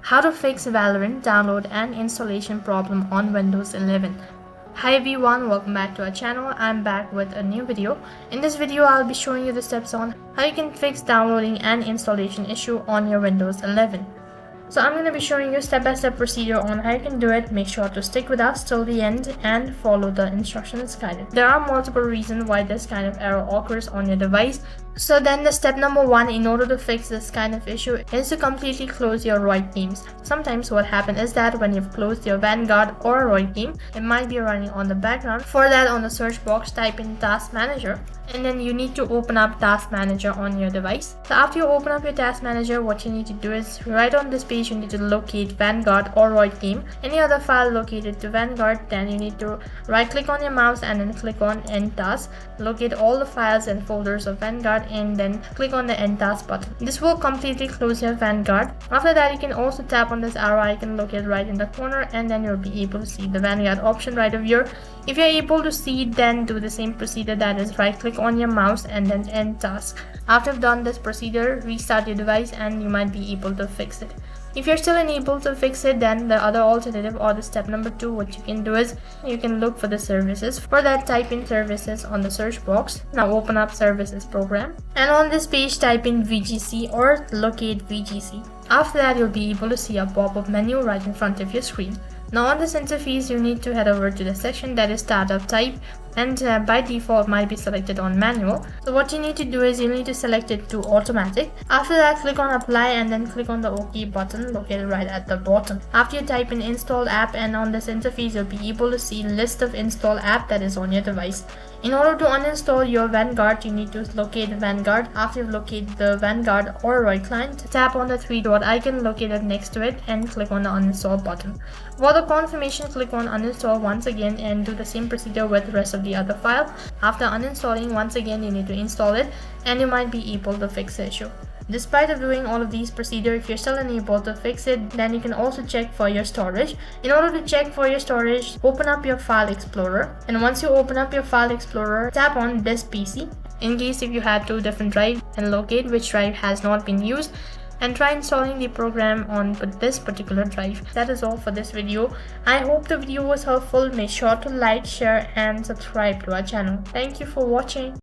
How to fix Valorant download and installation problem on Windows 11. Hi everyone, welcome back to our channel. I'm back with a new video. In this video, I'll be showing you the steps on how you can fix downloading and installation issue on your Windows 11. So I'm going to be showing you step-by-step procedure on how you can do it. Make sure to stick with us till the end and follow the instructions guided. There are multiple reasons why this kind of error occurs on your device. So then the step number one in order to fix this kind of issue is to completely close your ROID games. Sometimes what happens is that when you've closed your Vanguard or ROID game, it might be running on the background. For that, on the search box, type in Task Manager, and then you need to open up Task Manager on your device. So after you open up your Task Manager, what you need to do is right on this page you need to locate Vanguard or ROID game. Any other file located to Vanguard, then you need to right click on your mouse and then click on End Task. Locate all the files and folders of Vanguard and then click on the End Task button. This will completely close your Vanguard. After that, you can also tap on this arrow icon located right in the corner, and then you'll be able to see the Vanguard option right over here. If you're able to see it, then do the same procedure, that is right click on your mouse and then End Task. After you've done this procedure, restart your device and you might be able to fix it. If you're still unable to fix it, then the other alternative or the step number two, what you can do is you can look for the services. For that, type in services on the search box. Now open up services program, and on this page type in VGC or locate VGC. After that, you'll be able to see a pop-up menu right in front of your screen. Now on this interface, you need to head over to the section that is startup type, and by default might be selected on manual. So what you need to do is you need to select it to automatic. After that, click on apply and then click on the OK button located right at the bottom. After you type in install app, and on this interface you'll be able to see list of install app that is on your device. In order to uninstall your Vanguard, you need to locate Vanguard. After you've located the Vanguard or ROID client, tap on the three dot icon located next to it and click on the uninstall button. For the confirmation, click on uninstall once again and do the same procedure with the rest of the other file. After uninstalling, once again you need to install it and you might be able to fix the issue. Despite of doing all of these procedures, if you're still unable to fix it, then you can also check for your storage. In order to check for your storage, open up your file explorer, and once you open up your file explorer, tap on this PC in case if you have two different drives, and locate which drive has not been used and try installing the program on this particular drive. That is all for this video. I hope the video was helpful. Make sure to like, share and subscribe to our channel. Thank you for watching.